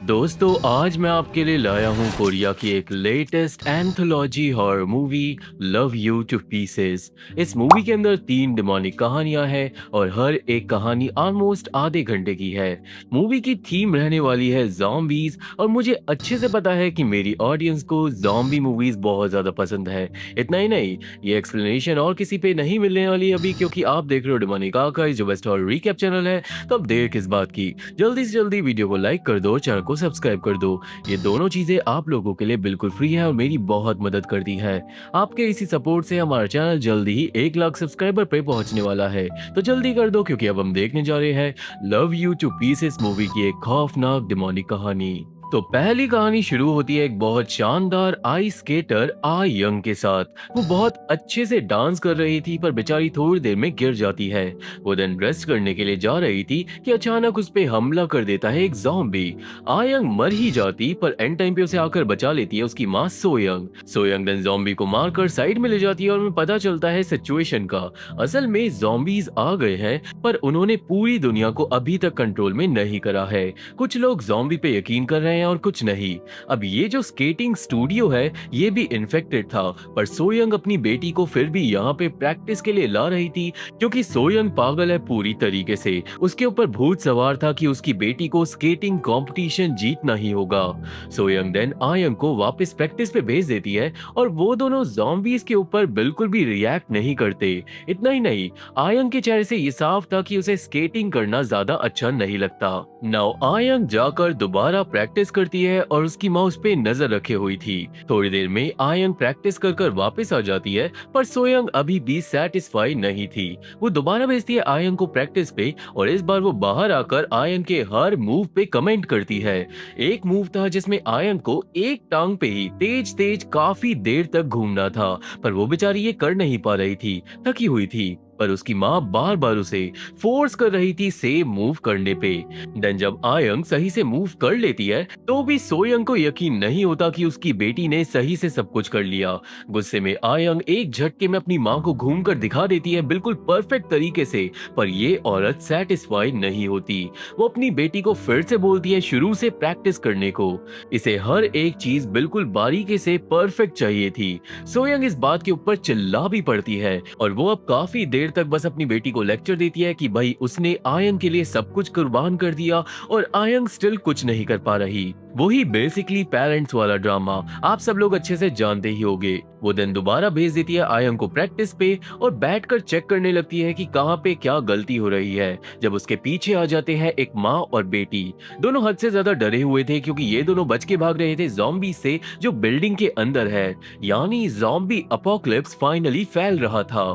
दोस्तों आज मैं आपके लिए लाया हूँ कोरिया की एक latest anthology horror movie love you two pieces. इस मूवी के अंदर 3 डिमोनिक कहानियां हैं और हर एक कहानी ऑलमोस्ट आधे घंटे की है। मूवी की थीम रहने वाली है ज़ॉम्बीज और मुझे अच्छे से पता है कि मेरी ऑडियंस को ज़ॉम्बी मूवीज बहुत ज़्यादा पसंद है। इतना ही नहीं, ये एक्सप्लेनेशन और किसी पे नहीं मिलने वाली अभी, क्योंकि आप देख रहे हो डिमोनिक आर्काइव्स जो बेस्ट हॉरर रीकैप चैनल है। तो अब देर किस बात की, जल्दी से जल्दी वीडियो को लाइक कर दो, चैनल को सब्सक्राइब कर दो। ये दोनों चीजें आप लोगों के लिए बिल्कुल फ्री है और मेरी बहुत मदद करती है। आपके इसी सपोर्ट से हमारा चैनल जल्दी ही 1 लाख सब्सक्राइबर पे पहुंचने वाला है। तो जल्दी कर दो, क्योंकि अब हम देखने जा रहे हैं love you two pieces movie की एक खौफनाक डिमोनिक कहानी। तो पहली कहानी शुरू होती है एक बहुत शानदार आइस स्केटर आ यंग के साथ। वो बहुत अच्छे से डांस कर रही थी, पर बेचारी थोड़ी देर में गिर जाती है। वो देन रेस्ट करने के लिए जा रही थी कि अचानक उस पे हमला कर देता है एक ज़ॉम्बी। आ यंग मर ही जाती, पर एंड टाइम पे उसे आकर बचा लेती है उसकी माँ सोयंग। सोयंग देन ज़ॉम्बी को मारकर साइड में ले जाती है और उन्हें पता चलता है सिचुएशन का। असल में ज़ॉम्बीज आ गए हैं, पर उन्होंने पूरी दुनिया को अभी तक कंट्रोल में नहीं करा है। कुछ लोग ज़ॉम्बी पे यकीन कर रहे हैं और कुछ नहीं। अब ये जो स्केटिंग स्टूडियो है ये भी इन्फेक्टेड था, पर सोयंग अपनी बेटी को फिर भी यहाँ पे प्रैक्टिस के लिए ला रही थी, क्योंकि सोयंग पागल है पूरी तरीके से। उसके ऊपर भूत सवार था कि उसकी बेटी को स्केटिंग कंपटीशन जीतना ही होगा। सोयंग देन आयंग को वापस प्रैक्टिस पे भेज देती है और वो दोनों ज़ॉम्बीज के ऊपर बिल्कुल भी रिएक्ट नहीं करते। इतना ही नहीं, आयंग के चेहरे से ये साफ था कि उसे स्केटिंग करना ज्यादा अच्छा नहीं लगता। नाउ आयंग जाकर दोबारा प्रैक्टिस करती है और उसकी माँ उस पे नजर रखे हुई थी। थोड़ी देर में आयंग प्रैक्टिस कर कर वापस आ जाती है, पर सोयंग अभी भी सेटिस्फाई नहीं थी। वो दोबारा भेजती है आयंग को प्रैक्टिस पे और इस बार वो बाहर आकर आयंग के हर मूव पे कमेंट करती है। एक मूव था जिसमें आयंग को एक टांग पे ही तेज तेज काफी देर तक घूमना था, पर वो बेचारी ये कर नहीं पा रही थी, थकी हुई थी। पर उसकी माँ बार बार उसे फोर्स कर रही थी सेम मूव करने पे। देन जब आयंग सही से मूव कर लेती है तो भी सोयंग को यकीन नहीं होता कि उसकी बेटी ने सही से सब कुछ कर लिया। गुस्से में आयंग एक झटके में अपनी माँ को घूम कर दिखा देती है बिल्कुल परफेक्ट तरीके से, पर ये औरत सेटिस्फाई नहीं होती। वो अपनी बेटी को फिर से बोलती है शुरू से प्रैक्टिस करने को। इसे हर एक चीज बिल्कुल बारीकी से परफेक्ट चाहिए थी। सोयंग इस बात के ऊपर चिल्ला भी पड़ती है और वो अब काफी देर तक बस अपनी बेटी को लेक्चर देती है कि भाई उसने आयंग के लिए सब कुछ कुर्बान कर दिया और आयंग स्टिल कुछ नहीं कर पा रही। वही बेसिकली पेरेंट्स वाला ड्रामा आप सब लोग अच्छे से जानते ही होंगे। वो दिन दोबारा भेज देती है आयंग को प्रैक्टिस पे और बैठकर चेक करने लगती है कि कहाँ पे क्या गलती हो रही है। जब उसके पीछे आ जाते हैं एक माँ और बेटी, दोनों हद से ज्यादा डरे हुए थे, क्योंकि ये दोनों बच के भाग रहे थे ज़ॉम्बी से जो बिल्डिंग के अंदर है। यानी ज़ॉम्बी अपोकलिप्स फाइनली फैल रहा था।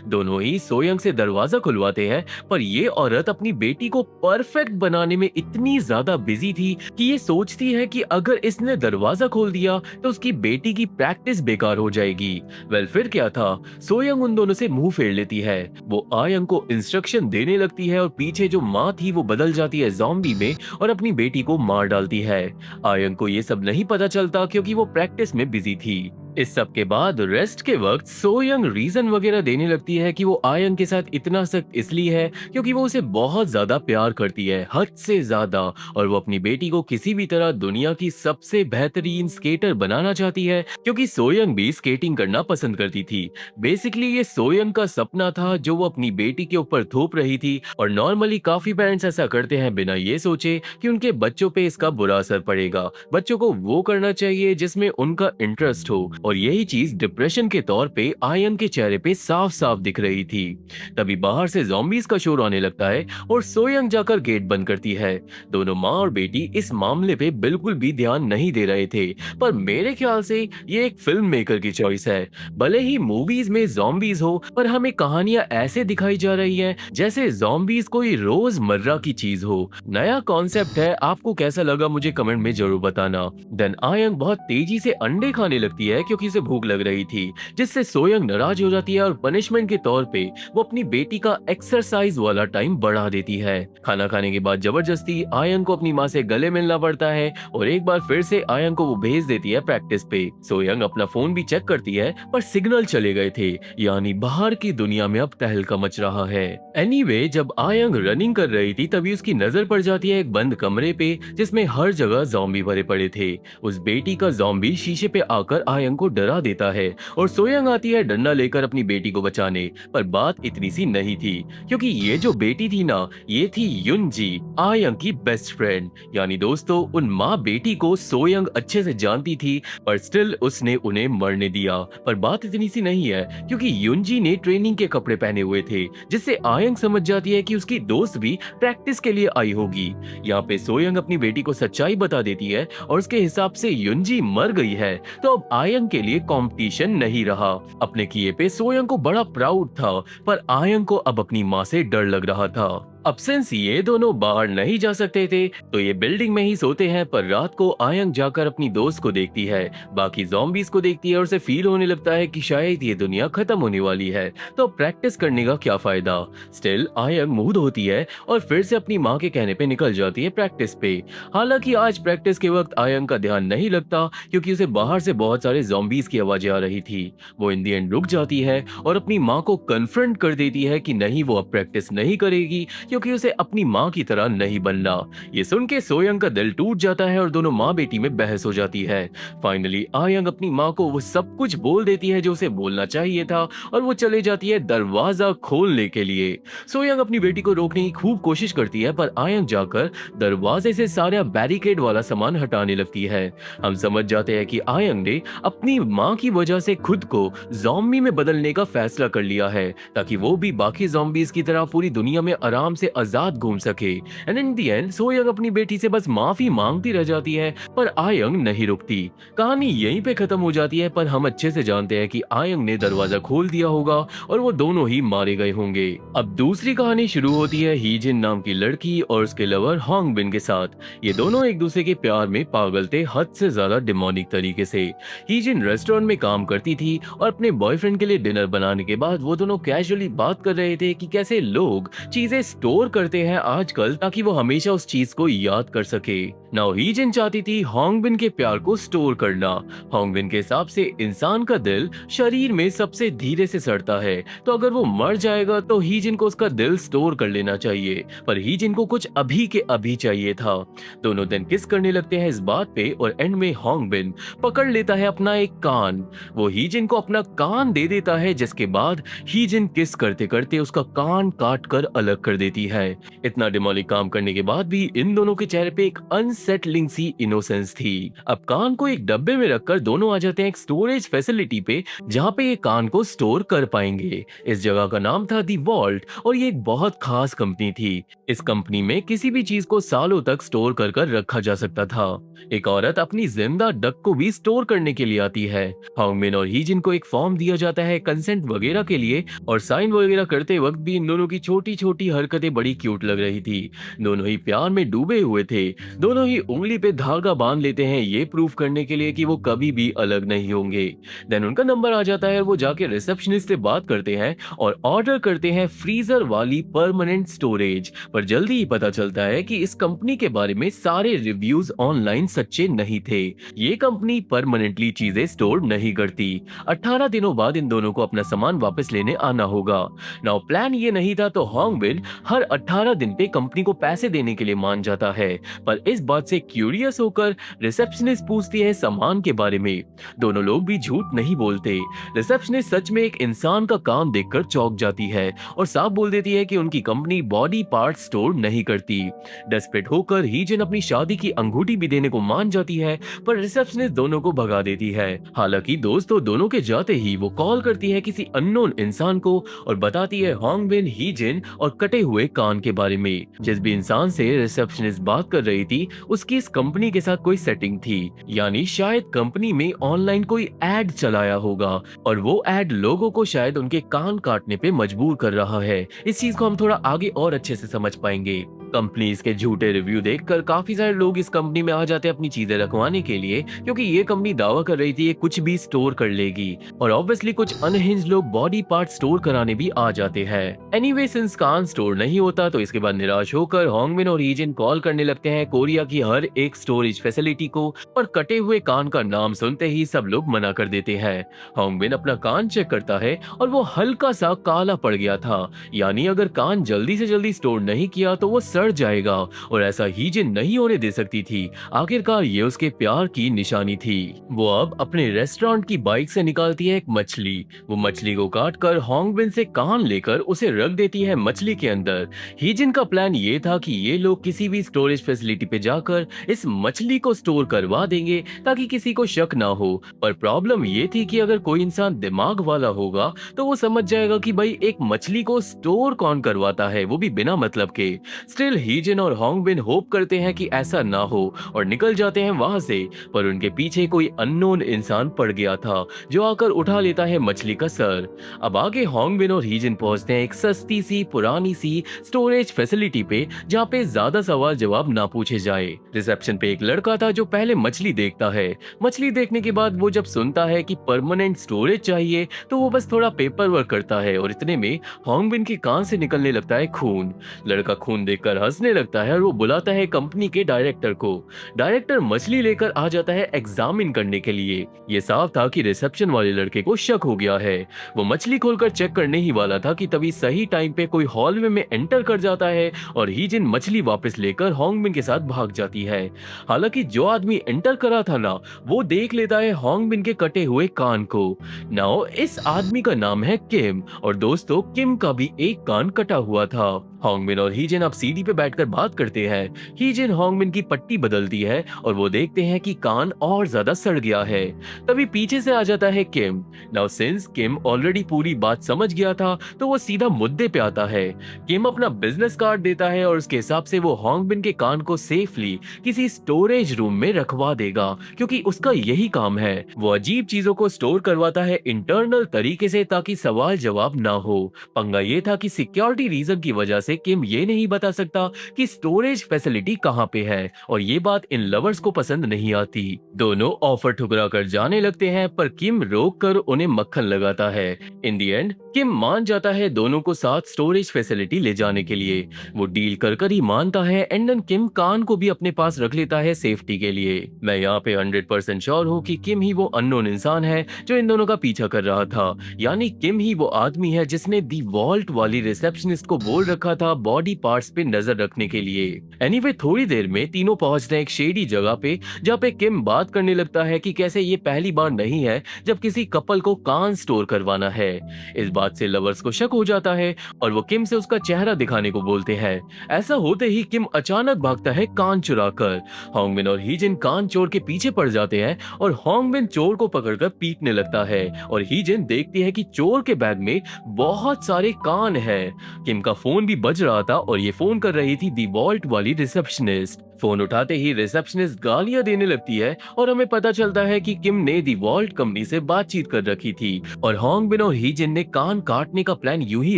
दोनों ही सोयंग से दरवाजा खुलवाते हैं, पर ये औरत अपनी बेटी को परफेक्ट बनाने में इतनी ज्यादा बिजी थी कि ये सोचती है कि अगर इसने दरवाजा खोल दिया तो उसकी बेटी की प्रैक्टिस बेकार हो जाएगी। वेल फिर क्या था, सोयंग उन दोनों से मुंह फेर लेती है। वो आयंग को इंस्ट्रक्शन देने लगती है और पीछे जो माँ थी वो बदल जाती है ज़ॉम्बी में और अपनी बेटी को मार डालती है। आयंग को ये सब नहीं पता चलता, क्योंकि वो प्रैक्टिस में बिजी थी। इस सब के बाद रेस्ट के वक्त सोयंग रीजन वगैरह देने लगती है कि वो आयंग के साथ इतना सख्त इसलिए है क्योंकि वो उसे बहुत ज्यादा प्यार करती है, हद से ज्यादा, और वो अपनी बेटी को किसी भी तरह दुनिया की सबसे बेहतरीन स्केटर बनाना चाहती है, क्योंकि सोयंग भी स्केटिंग करना पसंद करती थी। बेसिकली ये सोयंग का सपना था जो वो अपनी बेटी के ऊपर थोप रही थी, और नॉर्मली काफी पेरेंट्स ऐसा करते हैं बिना ये सोचे कि उनके बच्चों पे इसका बुरा असर पड़ेगा। बच्चों को वो करना चाहिए जिसमें उनका इंटरेस्ट हो, और यही चीज डिप्रेशन के तौर पे आयन के चेहरे पे साफ साफ दिख रही थी। तभी बाहर से ज़ॉम्बीज का शोर आने लगता है और सोयंग जाकर गेट बंद करती है। दोनों माँ और बेटी इस मामले पे बिल्कुल भी ध्यान नहीं दे रहे थे, पर मेरे ख्याल से ये एक फिल्म मेकर की चॉइस है। भले ही मूवीज में ज़ॉम्बीज हो, पर हमें कहानियां ऐसे दिखाई जा रही हैं जैसे ज़ॉम्बीज कोई रोजमर्रा की चीज हो। नया कॉन्सेप्ट है, आपको कैसा लगा मुझे कमेंट में जरूर बताना। देन आयंग बहुत तेजी से अंडे खाने लगती है, क्योंकि उसे भूख लग रही थी, जिससे सोयंग नाराज हो जाती है और पनिशमेंट के तौर पे वो अपनी बेटी का एक्सरसाइज वाला टाइम बढ़ा देती है। खाना खाने के बाद जबरदस्ती आयंग को अपनी माँ से गले मिलना पड़ता है और एक बार फिर से आयंग को वो भेज देती है प्रैक्टिस पे। सोयंग अपना फोन भी चेक करती है पर सिग्नल चले गए थे, यानी बाहर की दुनिया में अब तहलका मच रहा है। एनीवे, जब आयंग रनिंग कर रही थी तभी उसकी नजर पड़ जाती है एक बंद कमरे पे जिसमें हर जगह ज़ॉम्बी भरे पड़े थे। उस बेटी का ज़ॉम्बी शीशे पे आकर आयंग को डरा देता है और सोयंग आती है डंडा लेकर अपनी बेटी को बचाने। पर बात इतनी सी नहीं थी, क्योंकि ये जो बेटी थी ना, ये थी युनजी, आयंग की बेस्ट फ्रेंड। यानी दोस्तों, उन माँ बेटी को सोयंग अच्छे से जानती थी पर स्टिल उसने उन्हें मरने दिया। पर बात इतनी सी नहीं है, क्योंकि युनजी ने ट्रेनिंग के कपड़े पहने हुए थे, जिससे आयंग समझ जाती है कि उसकी दोस्त भी प्रैक्टिस के लिए आई होगी। यहाँ पे सोयंग अपनी बेटी को सच्चाई बता देती है और उसके हिसाब से युनजी मर गई है, तो अब आयंग के लिए कंपटीशन नहीं रहा। अपने किए पे सोयंग को बड़ा प्राउड था, पर आयंग को अब अपनी माँ से डर लग रहा था। अब सिंस ये दोनों बाहर नहीं जा सकते थे तो ये बिल्डिंग में ही सोते हैं, पर रात को आयंग जाकर अपनी दोस्त को देखती है, बाकी ज़ॉम्बीज को देखती है और उसे फील होने लगता है कि शायद ये दुनिया खत्म होने वाली है, तो प्रैक्टिस करने का क्या फायदा। स्टिल आयंग मूड होती है और फिर से अपनी माँ के कहने पे निकल जाती है प्रैक्टिस पे। हालांकि आज प्रैक्टिस के वक्त आयंग का ध्यान नहीं लगता, क्योंकि उसे बाहर से बहुत सारे ज़ॉम्बीज की आवाजें आ रही थी। वो इन दी एंड रुक जाती है और अपनी माँ को कन्फ्रंट कर देती है कि नहीं, वो अब प्रैक्टिस नहीं करेगी, क्योंकि उसे अपनी माँ की तरह नहीं बनना। ये सुन के सोयंग का दिल टूट जाता है और दोनों माँ बेटी में बहस हो जाती है। फाइनली आयंग अपनी माँ को वो सब कुछ बोल देती है जो उसे बोलना चाहिए था और वो चले जाती है दरवाजा खोलने के लिए। सोयंग अपनी बेटी को रोकने की खूब कोशिश करती है, पर आयंग जाकर दरवाजे से सारा बैरिकेड वाला सामान हटाने लगती है। हम समझ जाते हैं कि आयंग ने अपनी माँ की वजह से खुद को ज़ॉम्बी में बदलने का फैसला कर लिया है, ताकि वो भी बाकी ज़ॉम्बीज की तरह पूरी दुनिया में आराम से आजाद घूम सके। एंड इन दी एंड सोयंग अपनी बेटी से बस माफी मांगती रह जाती है, पर आयंग नहीं रुकती। कहानी यहीं पे खत्म हो जाती है, पर हम अच्छे से जानते हैं कि आयंग ने दरवाजा खोल दिया होगा और वो दोनों ही मारे गए होंगे। अब दूसरी कहानी शुरू होती है हीजिन नाम की लड़की और उसके लवर होंगबिन के साथ। ये दोनों एक दूसरे के प्यार में पागल थे, हद से ज्यादा डिमोनिक तरीके से। हीजिन रेस्टोरेंट में काम करती थी और अपने बॉयफ्रेंड के लिए डिनर बनाने के बाद वो दोनों कैजुअली बात कर रहे थे कि कैसे लोग चीजें स्टोर करते हैं आजकल, ताकि वो हमेशा उस चीज को याद कर सके। नाउ हीजिन चाहती थी होंगबिन के प्यार को स्टोर करना। होंगबिन के हिसाब से इंसान का दिल शरीर में सबसे धीरे से सड़ता है, तो अगर वो मर जाएगा तो हीजिन को उसका दिल स्टोर कर लेना चाहिए, पर हीजिन को कुछ अभी के अभी चाहिए था। दोनों दिन किस करने लगते हैं इस बात पे और एंड में होंगबिन पकड़ लेता है अपना एक कान। वो हीजिन को अपना कान दे देता है, जिसके बाद हीजिन किस करते करते उसका कान काट कर अलग कर देती है। इतना डिमोलिक काम करने के बाद भी इन दोनों के चेहरे पे एक अनसेटलिंग सी इनोसेंस थी। अब कान को एक डब्बे में रखकर दोनों आ जाते हैं एक स्टोरेज फैसिलिटी पे, जहाँ पे ये कान को स्टोर कर पाएंगे। इस जगह का नाम था दी वॉल्ट और ये एक बहुत खास कंपनी थी। इस कंपनी में किसी भी चीज को सालों तक स्टोर कर कर रखा जा सकता था। एक औरत अपनी जिंदा डक को भी स्टोर करने के लिए आती है। होंगबिन और हीजिन को एक फॉर्म दिया जाता है कंसेंट वगैरह के लिए, और साइन वगैरह करते वक्त भी इन दोनों की छोटी छोटी हरकतें बड़ी क्यूट लग रही थी। दोनों ही प्यार में डूबे हुए थे। दोनों ही उंगली पे धागा बांध लेते हैं ये प्रूफ करने के लिए कि वो कभी भी अलग नहीं होंगे। देन उनका नंबर आ जाता है और वो जाके रिसेप्शनिस्ट से बात करते हैं और ऑर्डर करते हैं फ्रीजर वाली परमानेंट स्टोरेज। पर जल्दी ही पता चलता है कि इस कंपनी के बारे में सारे रिव्यूज ऑनलाइन सच्चे नहीं थे। ये कंपनी परमानेंटली चीजें स्टोर नहीं करती। 18 दिनों बाद इन दोनों को अपना सामान वापस लेने आना होगा। नाउ प्लान ये नहीं था, तो होंगबिन हर 18 दिन पे कंपनी को पैसे देने के लिए मान जाता है, पर इस बात से क्यूरियस होकर रिसेप्शनिस्ट पूछती है सामान के बारे में। दोनों लोग भी झूठ नहीं बोलते। रिसेप्शनिस्ट सच में एक इंसान का काम देखकर चौंक जाती है और साफ बोल देती है कि उनकी कंपनी बॉडी पार्ट स्टोर नहीं करती। डेस्परेट होकर हीजिन अपनी शादी की अंगूठी भी देने को मान जाती है, पर रिसेप्शनिस्ट दोनों को भगा देती है। हालांकि दोस्तों दोनों के जाते ही वो कॉल करती है किसी अननोन इंसान को और बताती है होंगबिन, हीजिन और कटे हुए कान के बारे में। जिस भी इंसान से रिसेप्शनिस्ट बात कर रही थी उसकी इस कंपनी के साथ कोई सेटिंग थी, यानी शायद कंपनी में ऑनलाइन कोई एड चलाया होगा और वो एड लोगों को शायद उनके कान काटने पे मजबूर कर रहा है। इस चीज को हम थोड़ा आगे और अच्छे से समझ पाएंगे। कंपनीज के झूठे रिव्यू देखकर काफी सारे लोग इस कंपनी में आ जाते हैं अपनी चीजें रखवाने के लिए, क्योंकि ये कंपनी दावा कर रही थी ये कुछ भी स्टोर कर लेगी। और ऑब्वियसली कुछ अनहिंज लोग बॉडी पार्ट स्टोर कराने भी आ जाते हैं। एनीवे सिंस कान स्टोर नहीं होता तो इसके बाद निराश होकर होंगबिन और हीजिन कॉल करने लगते हैं कोरिया की हर एक स्टोरेज फैसिलिटी को, और कटे हुए कान का नाम सुनते ही सब लोग मना कर देते हैं। होंगबिन अपना कान चेक करता है और वो हल्का सा काला पड़ गया था, यानी अगर कान जल्दी से जल्दी स्टोर नहीं किया तो वो सड़ जाएगा, और ऐसा हीजिन नहीं होने दे सकती थी। आखिरकार ये उसके प्यार की निशानी थी। वो अब अपने रेस्टोरेंट की बाइक से निकालती है एक मछली। वो मछली को काट कर होंगबिन से कान लेकर उसे रख देती है मछली के अंदर। हीजिन का प्लान ये था कि ये लोग किसी भी स्टोरेज फैसिलिटी पे जाकर इस मछली को स्टोर करवा देंगे ताकि किसी को शक ना हो। पर प्रॉब्लम ये थी कि अगर कोई इंसान दिमाग वाला होगा तो वो समझ जाएगा कि भाई एक मछली को स्टोर कौन करवाता है, वो भी बिना मतलब के। स्टिल हीजिन और होंगबिन होप करते हैं कि ऐसा ना हो और निकल जाते हैं वहां से, पर उनके पीछे कोई अननोन इंसान पड़ गया था जो आकर उठा लेता है मछली का सर। अब आगे होंगबिन और हीजिन पहुंचते हैं एक सस्ती सी पुरानी सी स्टोरेज फैसिलिटी पे, जहाँ पे ज्यादा सवाल जवाब ना पूछे जाए। रिसेप्शन पे एक लड़का था जो पहले मछली देखता है। मछली देखने के बाद वो जब सुनता है कि परमानेंट स्टोरेज चाहिए तो वो बस थोड़ा पेपर वर्क करता है, और इतने में होंगबिन के कान से निकलने लगता है खून। लड़का खून देखकर हंसने लगता है और वो बुलाता है कंपनी के डायरेक्टर को। डायरेक्टर मछली लेकर आ जाता है एग्जामिन करने के लिए। ये साफ था कि रिसेप्शन वाले लड़के को शक हो गया है। वो मछली खोलकर चेक करने ही वाला था कि तभी सही टाइम पे कोई हॉलवे में एंटर कर जाता है और हीजिन मछली वापस लेकर होंगबिन के साथ भाग जाती है। हालांकि जो आदमी एंटर करा था ना, वो देख लेता है होंगबिन के कटे हुए कान को। नाउ इस आदमी का नाम है किम, और दोस्तों किम का भी एक कान कटा हुआ था। होंगबिन और हीजिन अब सीढ़ी पे बैठकर बात करते हैं। हीजिन होंगबिन की पट्टी बदलती है और वो देखते हैं कि कान और ज्यादा सड़ गया है। तभी पीछे से आ जाता है किम। नाउ सिंस किम ऑलरेडी पूरी बात समझ गया था तो वो सीधा मुद्दे पे आता है। किम अपना बिजनेस कार्ड देता है और उसके हिसाब से वो होंगबिन के कान को सेफली किसी स्टोरेज रूम में रखवा देगा, क्योंकि उसका यही काम है। वो अजीब चीजों को स्टोर करवाता है इंटरनल तरीके से ताकि सवाल जवाब ना हो। पंगा ये था कि सिक्योरिटी रीजन की वजह से किम ये नहीं बता सकता कि स्टोरेज फैसिलिटी कहाँ पे है, और ये बात इन लवर्स को पसंद नहीं आती। दोनों ऑफर ठुकरा कर जाने लगते हैं, पर किम रोक कर उन्हें मक्खन लगाता है। इन दी एंड किम मान जाता है दोनों को साथ स्टोरेज फैसिलिटी ले जाने के लिए। वो डील कर ही मानता है, एंड देन किम कान को भी अपने पास रख लेता है सेफ्टी के लिए। मैं यहाँ पे 100% श्योर हूँ कि किम ही वो अननोन इंसान है जो इन दोनों का पीछा कर रहा था, यानी किम ही वो आदमी है जिसने दी वॉल्ट वाली रिसेप्शनिस्ट को बोल रखा था बॉडी पार्ट्स पे नजर रखने के लिए। एनीवे थोड़ी देर में तीनों पहुंचते हैं एक शेडी जगह पे, जहाँ पे किम बात करने लगता है कि कैसे ये पहली बार नहीं है जब किसी कपल को कान स्टोर करवाना है। इस बात से लवर्स को शक हो जाता है और वो किम से उसका चेहरा दिखाने को बोलते हैं। ऐसा होते ही किम अचानक भागता है कान चुराकर। होंगबिन और हीजिन कान चोर के पीछे पड़ जाते हैं और होंगबिन चोर को पकड़कर पीटने लगता है, और हीजिन देखती है कि चोर के बैग में बहुत सारे कान हैं। किम का फोन भी बज रहा था और ये फोन कर रही थी दी वॉल्ट वाली रिसेप्शनिस्ट। फोन उठाते ही रिसेप्शनिस्ट गालियां देने लगती है और हमें पता चलता है कि किम ने दी वॉल्ट कंपनी से बातचीत कर रखी थी और होंगबिन और हीजिन ने कान काटने का प्लान यूं ही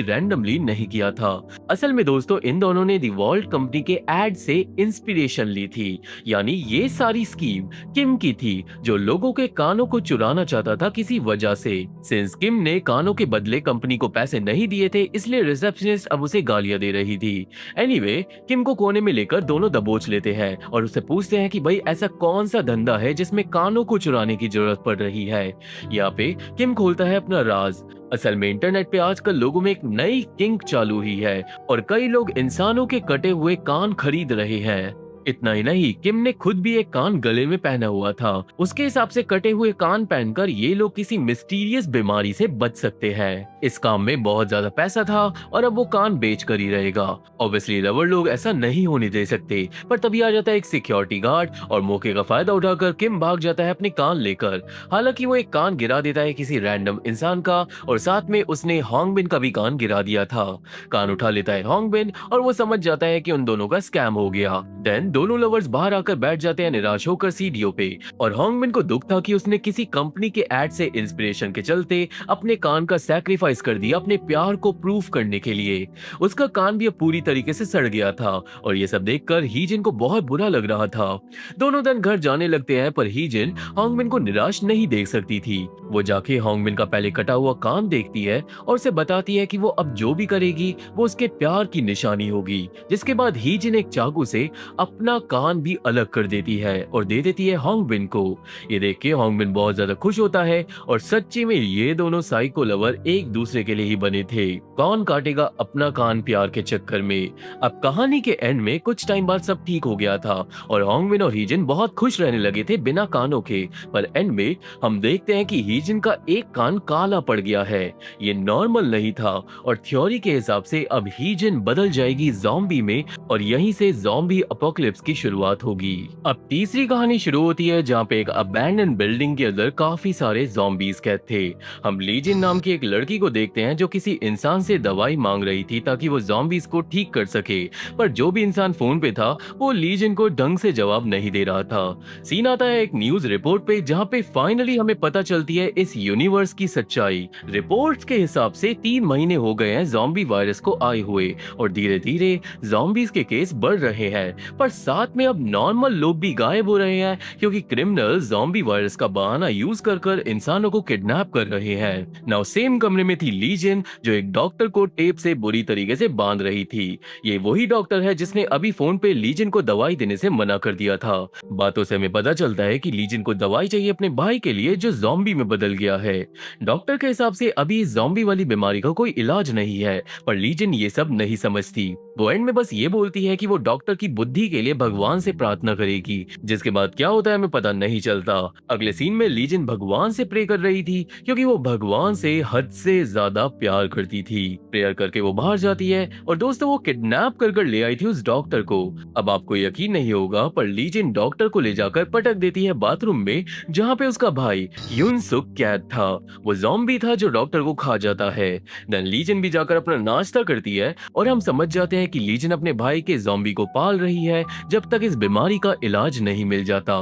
रैंडमली नहीं किया था। असल में दोस्तों इन दोनों ने दी वॉल्ट कंपनी के एड से इंस्पिरेशन ली थी, यानी ये सारी स्कीम किम की थी जो लोगों के कानों को चुराना चाहता था किसी वजह से। सिंस किम ने कानों के बदले कंपनी को पैसे नहीं दिए थे, इसलिए रिसेप्शनिस्ट अब उसे गालियां दे रही थी। एनीवे किम को कोने में लेकर दोनों दबोच लेते हैं और उससे पूछते हैं कि भाई ऐसा कौन सा धंधा है जिसमें कानों को चुराने की जरूरत पड़ रही है। यहाँ पे किम खोलता है अपना राज। असल में इंटरनेट पे आजकल लोगों में एक नई किंक चालू हुई है और कई लोग इंसानों के कटे हुए कान खरीद रहे हैं। इतना ही नहीं, किम ने खुद भी एक कान गले में पहना हुआ था। उसके हिसाब से कटे हुए कान पहनकर ये लोग किसी मिस्टीरियस बीमारी से बच सकते हैं। इस काम में बहुत ज्यादा पैसा था और अब वो कान बेच कर ही रहेगा। ऑब्वियसली लवर लोग ऐसा नहीं होने दे सकते, पर तभी आ जाता है एक सिक्योरिटी गार्ड और मौके का फायदा उठाकर किम भाग जाता है अपने कान लेकर। हालांकि वो एक कान गिरा देता है किसी रैंडम इंसान का और साथ में उसने होंगबिन का भी कान गिरा दिया था। कान उठा लेता है होंगबिन और वो समझ जाता है कि उन दोनों का स्कैम हो गया। देन दोनों लवर्स बाहर आकर बैठ जाते हैं निराश होकर सीढ़ियों पे और हॉन्गबिन को दुख था कि उसने किसी कंपनी के एड से इंस्पिरेशन के चलते अपने कान का सैक्रिफाइस कर दिया अपने प्यार को प्रूफ करने के लिए। उसका कान भी अब पूरी तरीके से सड़ गया था और ये सब देखकर हीजिन को बहुत बुरा लग रहा था। दोनों दिन घर जाने लगते हैं पर हीजिन हॉन्गबिन को निराश नहीं देख सकती थी। वो जाके हॉन्गबिन का पहले कटा हुआ कान देखती है और उसे बताती है कि वो अब जो भी करेगी वो उसके प्यार की निशानी होगी। जिसके बाद हीजिन एक चाकू से अपना कान भी अलग कर देती है और दे देती है हॉन्गबिन को। ये देख के हॉन्गबिन बहुत ज्यादा खुश होता है और सच्ची में ये दोनों साइको लवर एक दूसरे के लिए ही बने थे। कौन काटेगा अपना कान प्यार के चक्कर में। अब कहानी के एंड में कुछ टाइम बाद सब ठीक हो गया था और हॉन्गबिन और हीजिन बहुत खुश रहने लगे थे बिना कानों के। पर एंड में हम देखते हैं कि हीजिन का एक कान काला पड़ गया है। ये नॉर्मल नहीं था और थ्योरी के हिसाब से अब हीजिन बदल जाएगी ज़ॉम्बी में और यहीं से ज़ॉम्बी अपोकलिप्स की शुरुआत होगी। अब तीसरी कहानी शुरू होती है जहाँ पे एक अबैंडन बिल्डिंग के अंदर काफी सारे ज़ॉम्बीज कैद थे। हम लीजिन नाम की एक लड़की को देखते हैं जो किसी इंसान से दवाई मांग रही थी ताकि वो ज़ॉम्बीज को ठीक कर सके। पर जो भी इंसान फोन पे था वो लीजिन को ढंग से जवाब नहीं दे रहा था। सीन आता है एक न्यूज रिपोर्ट पे जहाँ पे फाइनली हमें पता चलती है इस यूनिवर्स की सच्चाई। रिपोर्ट्स के हिसाब से 3 महीने हो गए हैं ज़ॉम्बी वायरस को आए हुए और धीरे धीरे ज़ॉम्बीज के केस बढ़ रहे हैं। पर साथ में अब नॉर्मल लोग भी गायब हो रहे हैं क्योंकि क्रिमिनल ज़ॉम्बी वायरस का बहाना यूज कर कर इंसानों को किडनैप कर रहे हैं। नाउ सेम कमरे में थी लीजिन जो एक डॉक्टर को टेप से बुरी तरीके से बांध रही थी। ये वही डॉक्टर है जिसने अभी फोन पे लीजिन को दवाई देने से मना कर दिया था। बातों से हमें पता चलता है कि लीजिन को दवाई चाहिए अपने भाई के लिए जो ज़ॉम्बी में बदल गया है। डॉक्टर के हिसाब से अभी इस ज़ॉम्बी वाली बीमारी का कोई इलाज नहीं है पर लीजिन ये सब नहीं समझती। वो एंड में बस ये बोलती है कि वो डॉक्टर की बुद्धि के लिए भगवान से प्रार्थना करेगी। जिसके बाद क्या होता है हमें पता नहीं चलता। अगले सीन में लीजिन भगवान से प्रे कर रही थी क्योंकि वो भगवान से हद से ज्यादा प्यार करती थी। प्रेयर करके वो बाहर जाती है और दोस्तों वो किडनैप कर ले आई थी उस डॉक्टर को। अब आपको यकीन नहीं होगा पर लीजिन डॉक्टर को ले जाकर पटक देती है बाथरूम में जहाँ पे उसका भाई यूनसुक कैद था। वो ज़ॉम्बी था जो डॉक्टर को खा जाता है। देन लीजिन भी जाकर अपना नाश्ता करती है और हम समझ जाते हैं कि लीजिन अपने भाई के ज़ॉम्बी को पाल रही है जब तक इस बीमारी का इलाज नहीं मिल जाता।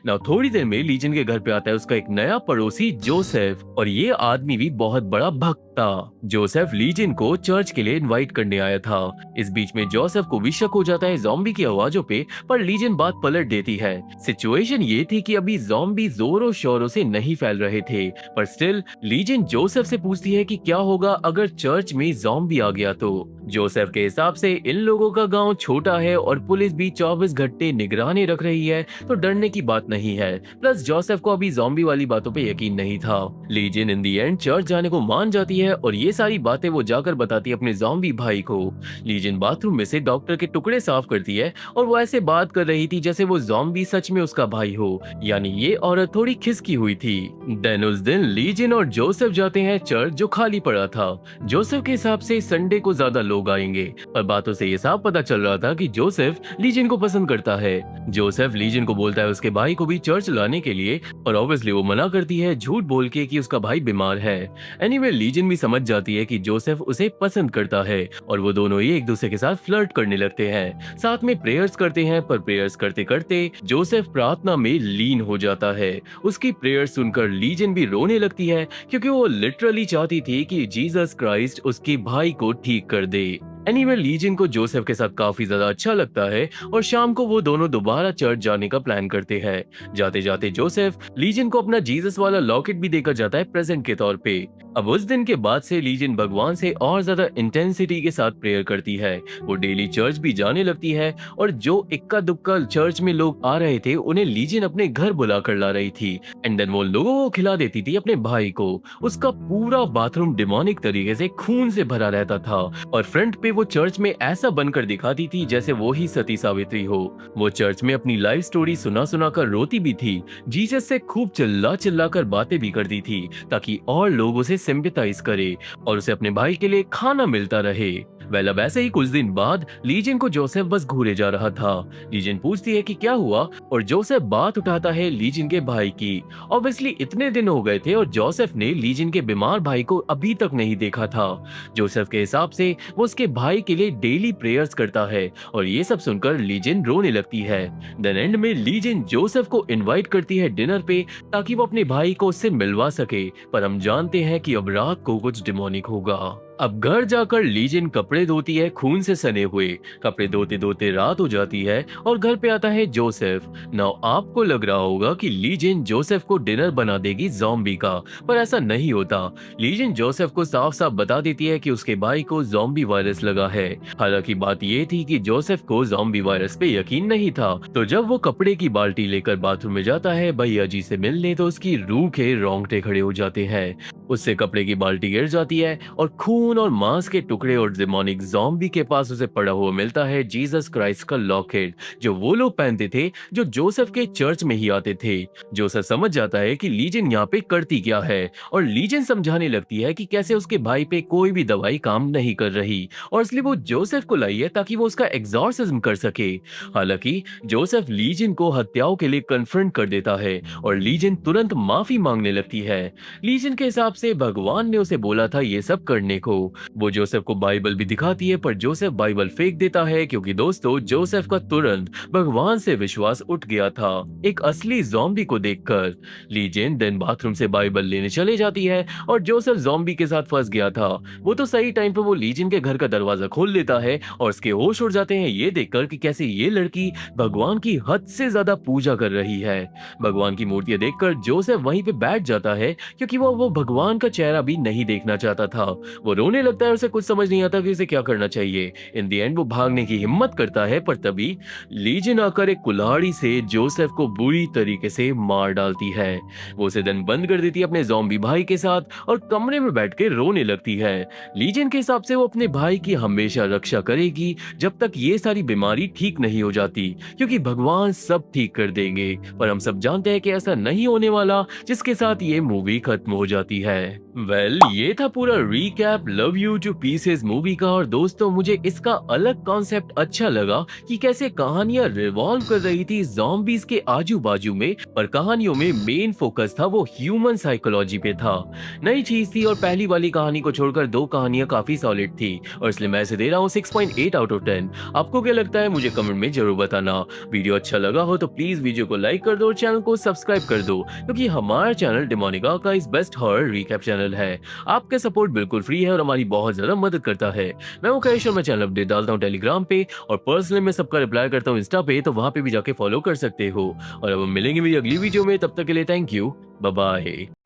ना थोड़ी देर में लीजिन के घर पे आता है उसका एक नया पड़ोसी जोसेफ और ये आदमी भी बहुत बड़ा भक्त था। जोसेफ लीजिन को चर्च के लिए इनवाइट करने आया था। इस बीच में जोसेफ को भी शक हो जाता है ज़ॉम्बी की आवाजों पे पर लीजिन बात पलट देती है। सिचुएशन ये थी कि अभी ज़ॉम्बी जोरों शोरों से नहीं फैल रहे थे पर स्टिल लीजिन जोसेफ से पूछती है कि क्या होगा अगर चर्च में ज़ॉम्बी आ गया तो। जोसेफ के हिसाब से इन लोगों का गांव छोटा है और पुलिस भी 24 घंटे निगरानी रख रही है तो डरने की बात नहीं है। प्लस जोसेफ को अभी ज़ॉम्बी वाली बातों पे यकीन नहीं था। लीजिन इन दी एंड चर्च जाने को मान जाती है और ये सारी बातें वो जाकर बताती है अपने ज़ॉम्बी भाई को। लीजिन बाथरूम में से डॉक्टर के टुकड़े साफ करती है और वो ऐसे बात कर रही थी जैसे वो ज़ॉम्बी सच में उसका भाई हो, यानी ये औरत थोड़ी खिसकी हुई थी। देन उस दिन लीजिन और जोसेफ जाते हैं चर्च जो खाली पड़ा था। जोसेफ के हिसाब से संडे को ज्यादा लोग आएंगे पर बातों से ये साफ पता चल रहा था कि जोसेफ लीजिन को पसंद करता है। जोसेफ लीजिन को बोलता है उसके भाई को भी चर्च लाने के लिए और ऑब्वियसली वो मना करती है झूठ बोल के कि उसका भाई बीमार है। एनीवे लीजिन भी समझ जाती है कि जोसेफ उसे पसंद करता है और वो दोनों ही एक दूसरे के साथ फ्लर्ट करने लगते हैं। साथ में प्रेयर्स करते हैं पर प्रेयर्स करते करते जोसेफ प्रार्थना में लीन हो जाता है। उसकी प्रेयर सुनकर लीजिन भी रोने लगती है क्योंकि वो लिटरली चाहती थी कि जीसस क्राइस्ट उसके भाई को ठीक कर दे। एनीवे लीजिन को जोसेफ के साथ काफी ज्यादा अच्छा लगता है और शाम को वो दोनों दोबारा चर्च जाने का प्लान करते हैं। जाते जाते जोसेफ लीजिन को अपना जीसस वाला लॉकेट भी देकर जाता है प्रेजेंट के तौर पे। अब उस दिन के बाद से लीजिन भगवान से और ज्यादा इंटेंसिटी के साथ प्रेयर करती है। वो डेली चर्च भी जाने लगती है और जो इक्का दुक्का चर्च में लोग आ रहे थे उन्हें लीजिन अपने घर बुला कर ला रही थी एंड देन वो लोगों को खिला देती थी अपने भाई को। उसका पूरा बाथरूम डिमोनिक तरीके से खून से भरा रहता था और फ्रंट पे वो चर्च में ऐसा बनकर दिखाती थी जैसे वो ही सती सावित्री हो। वो चर्च में अपनी लाइफ स्टोरी सुना सुना कर रोती भी थी। जीसस से खूब चिल्ला चिल्ला कर बातें भी करती थी ताकि और लोग उसे सिंपैथाइज करे और उसे अपने भाई के लिए खाना मिलता रहे। वेल अब ऐसे ही कुछ दिन बाद लीजन को जोसेफ बस घूरे जा रहा था। लीजन पूछती है कि क्या हुआ और जोसेफ बात उठाता है लीजन के भाई की। ऑब्वियसली इतने दिन हो गए थे और जोसेफ ने लीजन के बीमार भाई को अभी तक नहीं देखा था। जोसेफ के हिसाब से वो उसके भाई के लिए डेली प्रेयर्स करता है और ये सब सुनकर लीजन रोने लगती है। देन एंड में लीजन जोसेफ को इनवाइट करती है डिनर पे ताकि वो अपने भाई को उससे मिलवा सके, पर हम जानते हैं कि अब रात को कुछ डिमोनिक होगा। अब घर जाकर लीजन कपड़े धोती है खून से सने हुए। कपड़े धोते धोते रात हो जाती है और घर पे आता है जोसेफ। नाउ आपको लग रहा होगा कि लीजन जोसेफ को डिनर बना देगी ज़ॉम्बी का, पर ऐसा नहीं होता। लीजन जोसेफ को साफ साफ बता देती है कि उसके भाई को ज़ॉम्बी वायरस लगा है। हालांकि बात ये थी कि जोसेफ को ज़ॉम्बी वायरस पे यकीन नहीं था। तो जब वो कपड़े की बाल्टी लेकर बाथरूम में जाता है भैया जी से मिलने, तो उसकी रूह के रोंगटे खड़े हो जाते हैं। उससे कपड़े की बाल्टी गिर जाती है और खून और मांस के टुकड़े और डेमोनिक ज़ॉम्बी के पास उसे पड़ा हुआ मिलता है जीसस क्राइस्ट का लॉकेट, जो वो लोग पहनते थे जो जोसेफ के चर्च में ही आते थे। जोसेफ समझ जाता है कि लीजन यहाँ पे करती क्या है और लीजन समझाने लगती है कि कैसे उसके भाई पे कोई भी दवाई काम नहीं कर रही और इसलिए वो जोसेफ को लाई है ताकि वो उसका एग्जॉर्सिज्म कर सके। हालांकि जोसेफ लीजन को हत्याओं के लिए कन्फ्रंट कर देता है और लीजन तुरंत माफी मांगने लगती है। लीजन के हिसाब से भगवान ने उसे बोला था ये सब करने को। वो जोसेफ को बाइबल भी दिखाती है, पर जोसेफ बाइबल फेंक देता है क्योंकि दोस्तों जोसेफ का तुरंत भगवान से विश्वास उठ गया था एक असली ज़ॉम्बी को देखकर। लीजन देन बाथरूम से बाइबल लेने चले जाती है और जोसेफ ज़ॉम्बी के साथ फंस गया था। वो तो सही टाइम पर वो लीजन के घर का दरवाजा खोल देता है और उसके होश उड़ जाते हैं ये देखकर कि कैसे ये लड़की भगवान की हद से ज्यादा पूजा कर रही है। भगवान की मूर्तियां देखकर जोसेफ वहीं पे बैठ जाता है क्योंकि वो भगवान का चेहरा भी नहीं देखना चाहता था। वो रोने लगता है, उसे कुछ समझ नहीं आता कि उसे क्या करना चाहिए। इन दी एंड वो भागने की हिम्मत करता है, पर तभी लीजन आकर एक कुल्हाड़ी से जोसेफ को बुरी तरीके से मार डालती है। वो उसे दिन बंद कर देती है अपने ज़ॉम्बी भाई के साथ और कमरे में बैठ के रोने लगती है। लीजन के हिसाब से वो अपने भाई की हमेशा रक्षा करेगी जब तक ये सारी बीमारी ठीक नहीं हो जाती, क्योंकि भगवान सब ठीक कर देंगे। पर हम सब जानते हैं कि ऐसा नहीं होने वाला, जिसके साथ ये मूवी खत्म हो जाती है। ये था पूरा recap love you two pieces movie का। और दोस्तों मुझे इसका अलग कॉन्सेप्ट अच्छा लगा कि कैसे कहानियां रिवॉल्व कर रही थी ज़ॉम्बीज के आजू बाजू में, पर कहानियों में मेन फोकस था वो ह्यूमन साइकोलॉजी पे था। नई चीज थी और पहली वाली कहानी को छोड़कर दो कहानियां काफी सॉलिड थी और इसलिए मैं इसे दे रहा हूँ 6.8 आउट ऑफ 10। आपको क्या लगता है मुझे कमेंट में जरूर बताना। वीडियो अच्छा लगा हो तो प्लीज वीडियो को लाइक कर दो और चैनल को सब्सक्राइब कर दो, क्योंकि हमारा चैनल डेमोनिका का इस बेस्ट हॉरर रीकैप चैनल है। आपका सपोर्ट बिल्कुल फ्री है और हमारी बहुत ज्यादा मदद करता है। मैं मुकेश और मैं चैनल अपडेट डालता हूँ टेलीग्राम पे और पर्सनली मैं सबका रिप्लाई करता हूँ इंस्टा पे, तो वहां पे भी जाके फॉलो कर सकते हो। और अब हम मिलेंगे मेरी अगली वीडियो में, तब तक के लिए थैंक यू, बाय बाय।